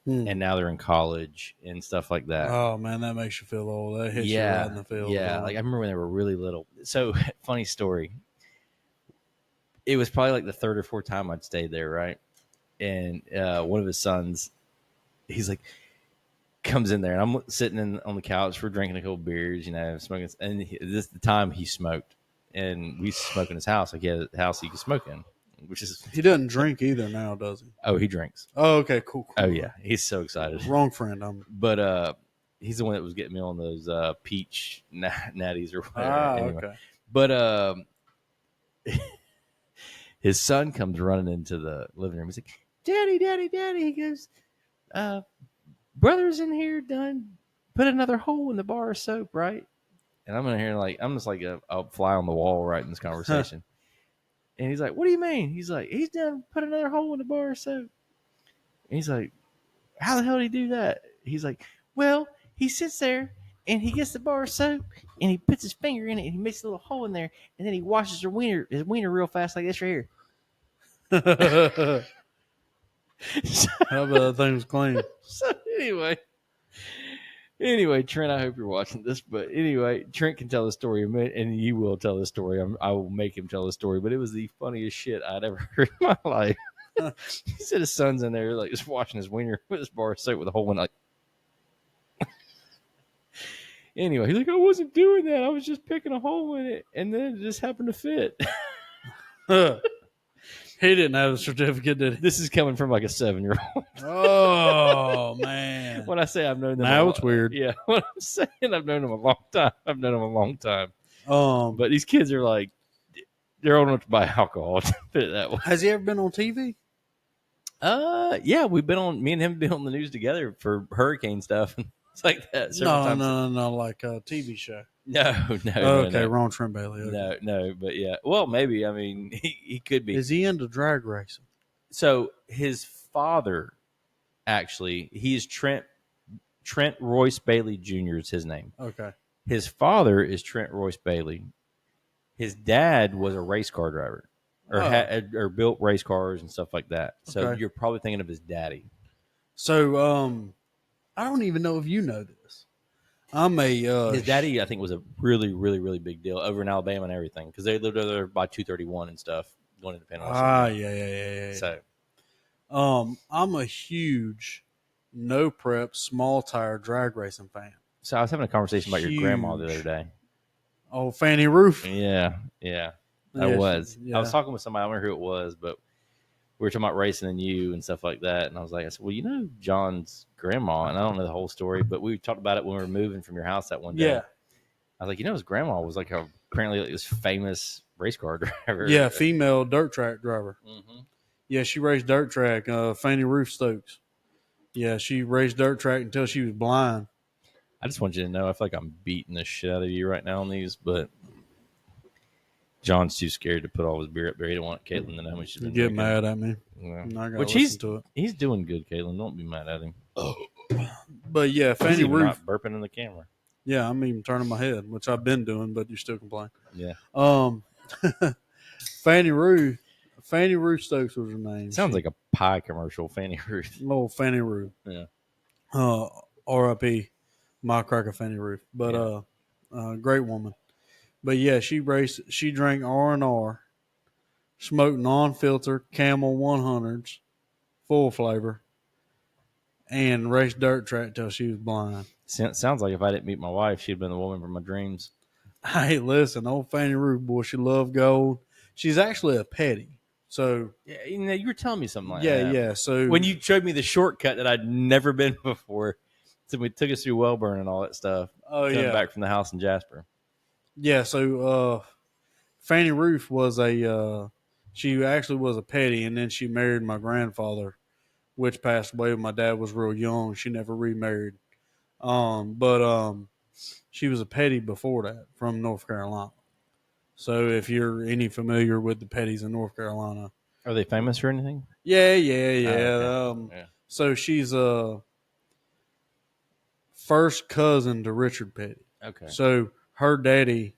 and now they're in college and stuff like that. Oh man, that makes you feel old. That hits you right in the field. Yeah, like I remember when they were really little. So funny story. it was probably like the third or fourth time I'd stayed there, right? And one of his sons, he's like, comes in there, and I'm sitting on the couch, we're drinking a couple beers, smoking, and this is the time he smoked, and we smoke in his house. Like he had a house he could smoke in, which is He doesn't drink either now, does he? oh, he drinks. Oh, okay, cool. Oh yeah, he's so excited. Wrong friend. But he's the one that was getting me on those peach natties or whatever. Anyway. Okay. But his son comes running into the living room. He's like, "Daddy, Daddy, Daddy!" He goes, "Brother's in here done put another hole in the bar of soap, right?" And I'm in here like I'm just like a fly on the wall right in this conversation. And he's like, "What do you mean?" He's like, "He's done put another hole in the bar of soap." And he's like, "How the hell did he do that?" He's like, "Well, he sits there and he gets the bar of soap and he puts his finger in it and he makes a little hole in there and then he washes his wiener real fast like this right here." How about that thing was clean? So anyway, Trent, I hope you're watching this. But anyway, Trent can tell the story, and you will tell the story. I will make him tell the story. But it was the funniest shit I'd ever heard in my life. He said his son's in there, like just washing his wiener with his bar of soap with a hole in it. Like, anyway, he's like, "I wasn't doing that. I was just picking a hole in it, and then it just happened to fit." He didn't have a certificate, did he? This is coming from like a 7-year-old. Oh man! When I say I've known them, now it's weird. Yeah, when I'm saying I've known them a long time, I've known them a long time. But But these kids are like, they're old enough to buy alcohol. To put it that way. has he ever been on TV? Yeah, we've been on. Me and him have been on the news together for hurricane stuff and it's like that. Several times. No, like a TV show. No. Okay, no. wrong Trent Bailey. Okay. No, but yeah. Well, maybe. I mean, he could be. Is he into drag racing? So his father, actually, he's Trent Royce Bailey Jr. is his name. Okay. His father is Trent Royce Bailey. His dad was a race car driver, or built race cars and stuff like that. So Okay. you're probably thinking of his daddy. So I don't even know if you know this. I'm a His daddy, I think, was a really, really, really big deal over in Alabama and everything because they lived over there by 231 and stuff, going into Panama. Yeah. So, I'm a huge no prep small tire drag racing fan. so I was having a conversation about your grandma the other day. Oh, Fanny Roof. Yeah. I was. Yeah. I was talking with somebody. I don't remember who it was, but we were talking about racing and you and stuff like that. And I said, well, John's grandma, and I don't know the whole story, but we talked about it when we were moving from your house that one day. Yeah. I was like, his grandma was like apparently like this famous race car driver. Yeah, female dirt track driver. Mm-hmm. Yeah, she raced dirt track. Fanny Roof Stokes. Yeah, she raced dirt track until she was blind. I just want you to know, I feel like I'm beating the shit out of you right now on these, but John's too scared to put all his beer up there. He don't want Caitlin to know how much she's been Get drinking. mad at me. Yeah. I gotta Which listen to it. He's doing good, Caitlin. Don't be mad at him. But yeah, He's Fanny even Roof. not burping in the camera. Yeah, I'm even turning my head, which I've been doing, but you still complain. Yeah. Fanny Roof Stokes was her name. Sounds like a pie commercial, Fanny Ruth. Oh, Fanny Roof. Yeah. R.I.P. My cracker Fanny Roof. But great woman. But yeah, she drank R&R, smoked non-filter Camel 100s, full flavor, and raced dirt track till she was blind. Sounds like if I didn't meet my wife, she'd been the woman from my dreams. Hey, listen, old Fanny Roof, boy, she loved gold. She's actually a petty. So Yeah, you were telling me something like yeah, that. yeah. So When you showed me the shortcut that I'd never been before, so we took us through Wellburn and all that stuff. Coming back from the house in Jasper. Yeah, so Fanny Roof was she actually was a petty, and then she married my grandfather, which passed away when my dad was real young. She never remarried. But she was a petty before that from North Carolina. So if you're any familiar with the petties in North Carolina. Are they famous or anything? Yeah. Okay. Yeah. So she's a first cousin to Richard Petty. Okay. So her daddy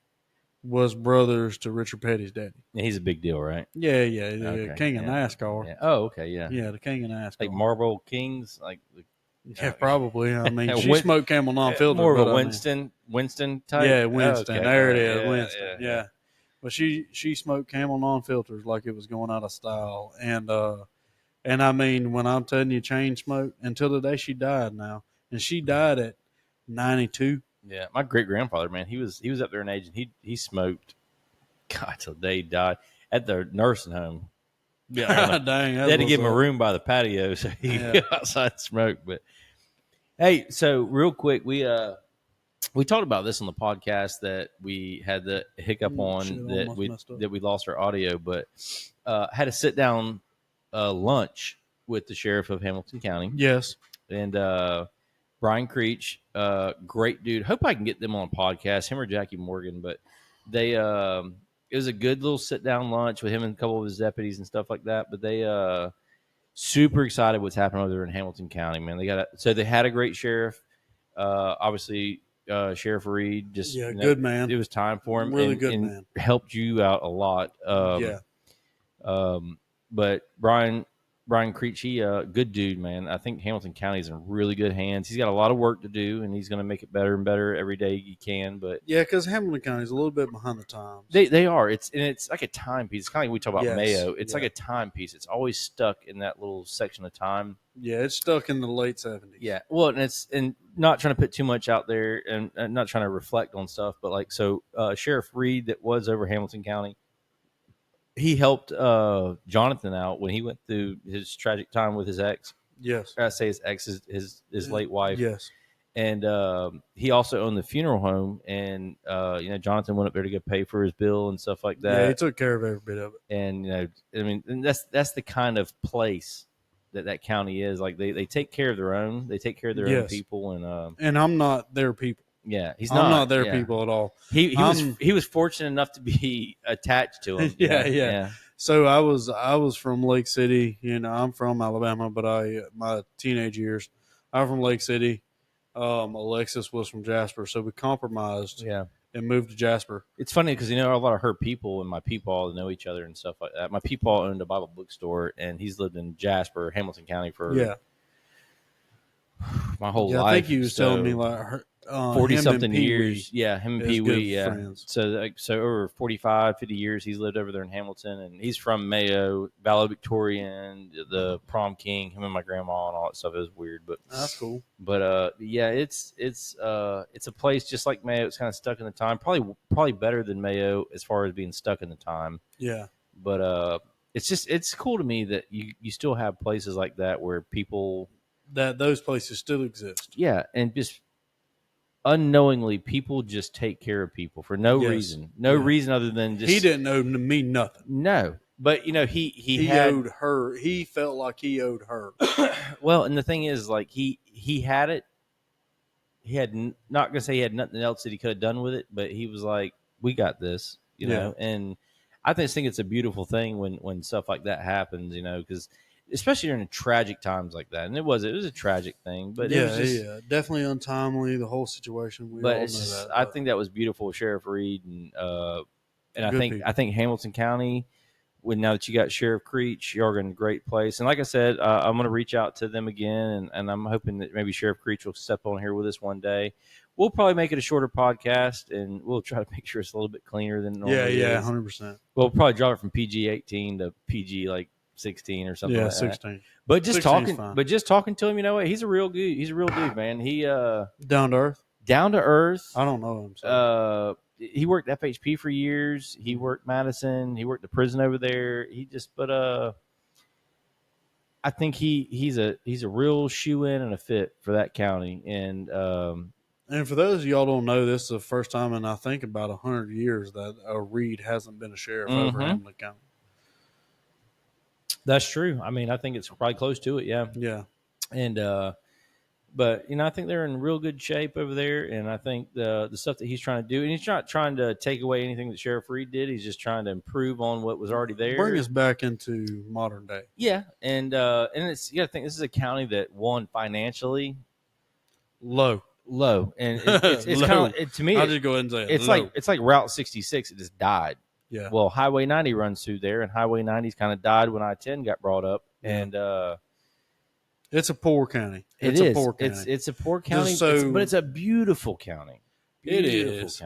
was brothers to Richard Petty's daddy. Yeah, he's a big deal, right? Yeah, Okay. King of NASCAR. Yeah. Oh, okay, yeah. Yeah, the king of NASCAR. Like Marlboro Kings, like yeah, probably. I mean, she Win- smoked Camel non-filter. more of but a I mean- Winston type. Yeah, Winston. Okay. There it is, Yeah, Winston. Yeah. But she smoked Camel non-filters like it was going out of style, and I mean, when I'm telling you, chain smoke until the day she died. Now, and she died at 92. Yeah, my great grandfather, man, he was up there in age, and he smoked, God, till the day he died at the nursing home. Yeah, Dang, they that's had to what's give him a up. room by the patio so he could Yeah. go outside and smoke. But hey, so real quick, we talked about this on the podcast that we had the hiccup Shit, on almost messed up. that we lost our audio, but had a sit down lunch with the sheriff of Hamilton County Yes. and Brian Creech, great dude. Hope I can get them on a podcast, him or Jackie Morgan. But they it was a good little sit down lunch with him and a couple of his deputies and stuff like that. But they super excited what's happening over there in Hamilton County, man. So they had a great sheriff. Obviously, Sheriff Reed just Yeah, good man. it was time for him Really and, good and man. helped you out a lot. Yeah. But Brian Creech, he good dude, man. I think Hamilton County's in really good hands. He's got a lot of work to do, and he's going to make it better and better every day he can. But Yeah, because Hamilton County's a little bit behind the times. they are. It's like a timepiece. It's kind of like we talk about Yes, Mayo. It's yeah. like a timepiece. It's always stuck in that little section of time. Yeah, it's stuck in the late 70s. Yeah. Well, and not trying to put too much out there and not trying to reflect on stuff, but like so, Sheriff Reed that was over Hamilton County, he helped Jonathan out when he went through his tragic time with his ex. Yes. I say his ex, his late wife. Yes. And he also owned the funeral home, and Jonathan went up there to go pay for his bill and stuff like that. Yeah, he took care of every bit of it. And I mean, and that's the kind of place that county is. Like they take care of their own. They take care of their own Yes. people, And I'm not their people. yeah, he's I'm not their yeah. people at all. He was fortunate enough to be attached to him. Yeah. So I was from Lake City. I'm from Alabama, but my teenage years, I'm from Lake City. Alexis was from Jasper, so we compromised Yeah. and moved to Jasper. It's funny because a lot of her people and my people all know each other and stuff like that. My people owned a Bible bookstore, and he's lived in Jasper, Hamilton County for my whole life. I think he was telling me like 40-something years. Yeah, him and Pee Wee, yeah. Friends. So over 45, 50 years, he's lived over there in Hamilton, and he's from Mayo, valedictorian, the prom king, him and my grandma and all that stuff. It was weird, but that's cool. But yeah, it's a place just like Mayo. It's kind of stuck in the time. Probably better than Mayo as far as being stuck in the time. Yeah. But it's cool to me that you still have places like that where people that those places still exist. Yeah, and just unknowingly people just take care of people for no reason. No reason other than just he didn't owe me nothing. No. But he owed her. He felt like he owed her. Well, and the thing is, like he had it. He had not gonna say he had nothing else that he could have done with it, but he was like, "We got this," you know. And I just think it's a beautiful thing when stuff like that happens, because especially during tragic times like that. And it was a tragic thing, but it was just, definitely untimely. The whole situation. We all know that. I think that was beautiful, Sheriff Reed, and I think Hamilton County. Now that you got Sheriff Creech, you're in a great place. And like I said, I'm going to reach out to them again, and I'm hoping that maybe Sheriff Creech will step on here with us one day. We'll probably make it a shorter podcast, and we'll try to make sure it's a little bit cleaner than normal. Yeah, 100%. We'll probably drop it from PG-18 to PG like 16 or something. Yeah, like 16. That. But just talking to him, he's a real dude. He's a real dude, man. He down to earth. Down to earth. I don't know him. So. He worked FHP for years. He worked Madison. He worked the prison over there. I think he's a real shoe in and a fit for that county. And for those of y'all don't know, this is the first time in I think about 100 years that a Reed hasn't been a sheriff over Hamilton County. That's true. I mean, I think it's probably close to it. Yeah. Yeah. And but I think they're in real good shape over there, and I think the stuff that he's trying to do, and he's not trying to take away anything that Sheriff Reed did. He's just trying to improve on what was already there, bring us back into modern day. Yeah, and it's you got to think this is a county that won financially low, and it's kind of to me. I'll just go ahead and say it's like Route 66. It just died. Yeah. Well, Highway 90 runs through there, and Highway 90's kind of died when I-10 got brought up, and. It's a poor county. It's a poor county. It's a poor county, but it's a beautiful county. It is,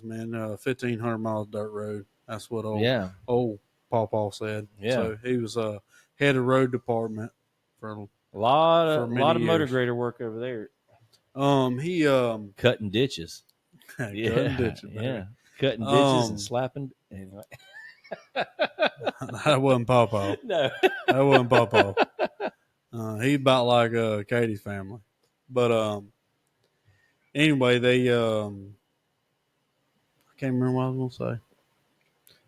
man. 1,500 miles dirt road. That's what old Paw said. Yeah. So he was head of road department for A lot many of motor years. grader work over there. He Cutting ditches. cutting ditches, baby. Yeah. Cutting ditches and slapping. Anyway. That wasn't Paw. No. That wasn't Paw. He's about like Katie's family. But anyway, they I can't remember what I was gonna say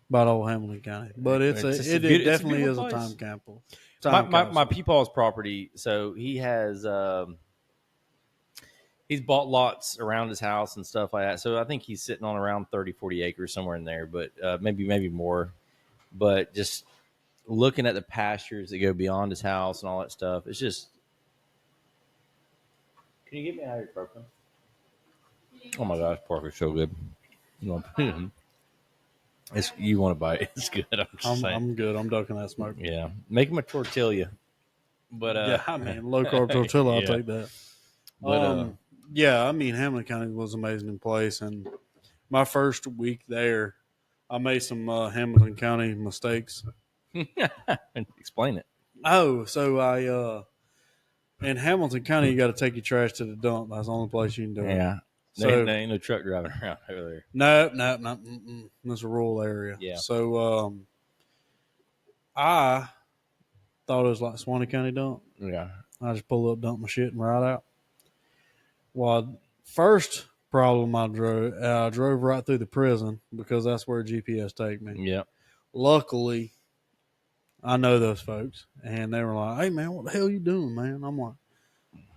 about old Hamilton County. But it definitely is a time capsule. My Peepaw's property, so he has he's bought lots around his house and stuff like that. So I think he's sitting on around 30, 40 acres somewhere in there, but maybe more. But just looking at the pastures that go beyond his house and all that stuff, it's just. Can you get me out of your ibuprofen? Oh my gosh, Parker's so good. You want to buy it? It's good. I'm good. I'm ducking that smoke. Yeah, make him a tortilla. But yeah, I mean, low carb tortilla. I'll take that. But yeah, I mean, Hamilton County was an amazing place, and my first week there, I made some Hamilton County mistakes. Explain it. Oh, so I in Hamilton County, you got to take your trash to the dump. That's the only place you can do it. Yeah. So there ain't no truck driving around over there. No. It's a rural area. Yeah. So I thought it was like Swanee County dump. Yeah. I just pull up, dump my shit, and ride out. Well, first problem I drove right through the prison because that's where GPS take me. Yeah. Luckily, I know those folks, and they were like, "Hey, man, what the hell you doing, man?" I'm like,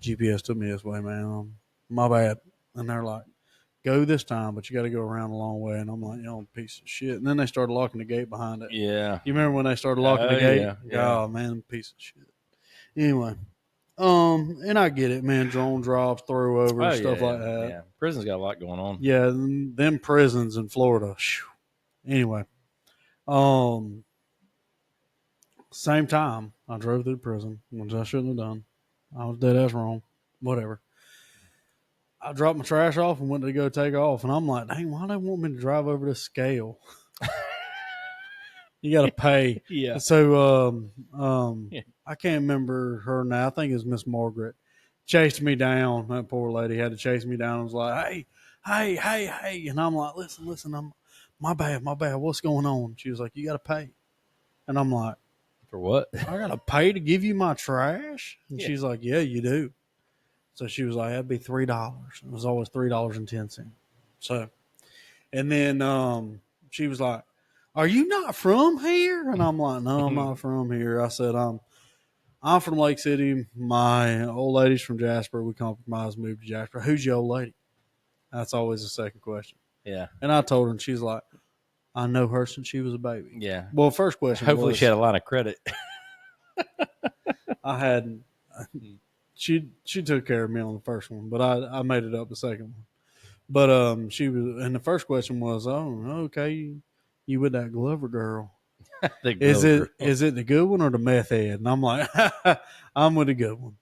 "GPS took me this way, man. My bad." And they're like, "Go this time, but you got to go around a long way." And I'm like, piece of shit. And then they started locking the gate behind it. Yeah. You remember when they started locking the gate? Yeah. Oh, man, piece of shit. Anyway, and I get it, man. Drone drops, throw stuff like that. Yeah. Prison's got a lot going on. Yeah, them prisons in Florida. Anyway, same time I drove through the prison, which I shouldn't have done. I was dead ass wrong. Whatever. I dropped my trash off and went to go take off, and I'm like, dang, why do they want me to drive over this scale? You got to pay. Yeah. So I can't remember her now. I think it was Miss Margaret. Chased me down. That poor lady had to chase me down. I was like, hey. And I'm like, listen, my bad. What's going on? She was like, you got to pay. And I'm like, for what? I got to pay to give you my trash? And she's like, yeah, you do. So she was like, that'd be $3. It was always $3.10. So, and then she was like, are you not from here? And I'm like, no, I'm not from here. I said, I'm from Lake City. My old lady's from Jasper. We compromised, moved to Jasper. Who's your old lady? That's always the second question. Yeah. And I told her, and she's like, I know her since she was a baby. Yeah. Well, first question Hopefully she had a line of credit. I hadn't. She took care of me on the first one, but I made it up the second one. But she was, and the first question was, oh, okay, you with that Glover girl? Is it the good one or the meth head? And I'm like, I'm with the good one.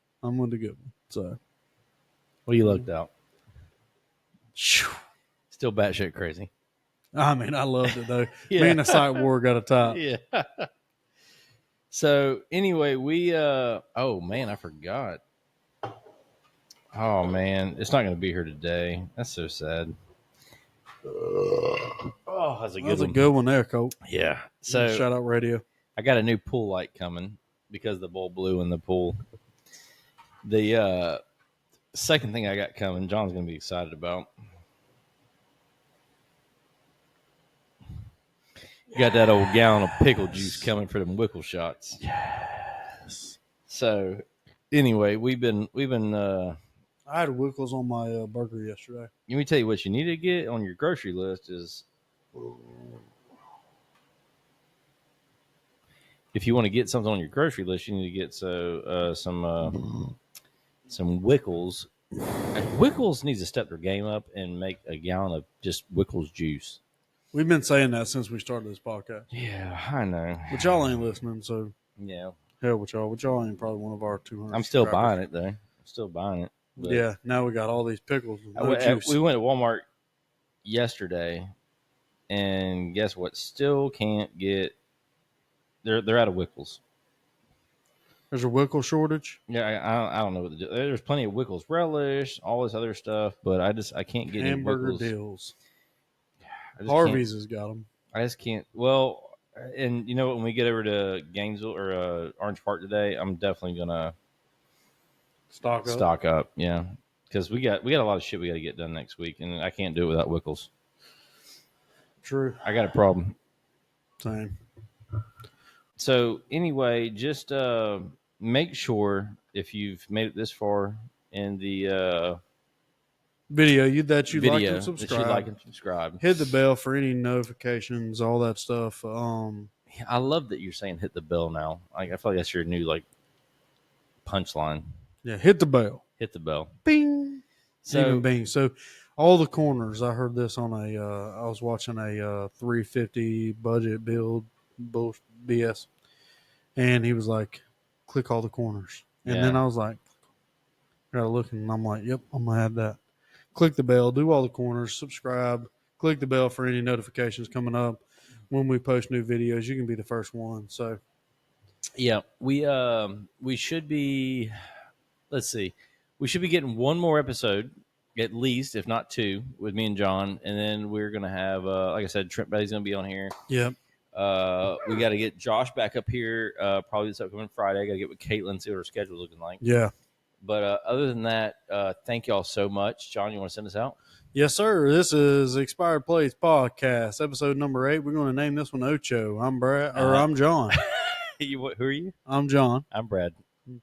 So, well, you lucked out. Still batshit crazy. I mean, I loved it though. Me and the psych war got a top. Yeah. So anyway, we oh man, I forgot. Oh man, it's not going to be here today. That's so sad. Oh, that's a good one there, Colt. Yeah. So shout out radio. I got a new pool light coming because the bulb blew in the pool. The second thing I got coming, John's going to be excited about. Got that old gallon of pickle juice coming for them Wickle shots. Yes. So anyway, we've been I had Wickles on my burger yesterday. Let me tell you what you need to get on your grocery list is if you want to get something on your grocery list, you need to get some Wickles. Wickles needs to step their game up and make a gallon of just Wickles juice. We've been saying that since we started this podcast. Yeah, I know. But y'all ain't listening, so yeah. Hell with y'all. But y'all ain't probably one of our 200. I'm still buying it, though. I'm still buying it. But yeah, now we got all these pickles. We went to Walmart yesterday, And guess what? Still can't get. They're out of Wickles. There's a Wickle shortage. Yeah, I don't know what to do. There's plenty of Wickles relish, all this other stuff, but I can't get any Hamburger Wickles. deals. I just can't. Harvey's has got them. I just can't. Well, and you know what? When we get over to Gainesville or Orange Park today, I'm definitely gonna Stock up. stock up. Yeah, because we got a lot of shit we got to get done next week, and I can't do it without Wickles. True. I got a problem. Same. So anyway, just make sure if you've made it this far in the Video that you like video and that you like subscribe. and subscribe. Hit the bell for any notifications, all that stuff. I love that you're saying hit the bell now. I feel like that's your new like punchline. Yeah, hit the bell. Hit the bell. Bing. So Even bing. So all the corners. I heard this on a. I was watching a 350 budget build BS, and he was like, "Click all the corners," and then yeah, I was like, "I gotta look," and I'm like, "Yep, I'm gonna have that." Click the bell. Do all the corners. Subscribe. Click the bell for any notifications coming up when we post new videos. You can be the first one. So yeah, we should be. Let's see, we should be getting one more episode at least, if not two, with me and John, and then we're gonna have, like I said, Trent Betty's gonna be on here. yep. We got to get Josh back up here probably this upcoming Friday. I got to get with Caitlin, see what her schedule's looking like. Yeah. But other than that, thank y'all so much. John, you want to send us out? Yes, sir. This is Expired Plates Podcast, episode number 8. We're going to name this one Ocho. I'm Brad, or I'm John. Who are you? I'm John. I'm Brad.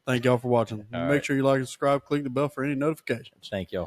Thank y'all for watching. All Make right. sure you like and subscribe. Click the bell for any notifications. Thank y'all.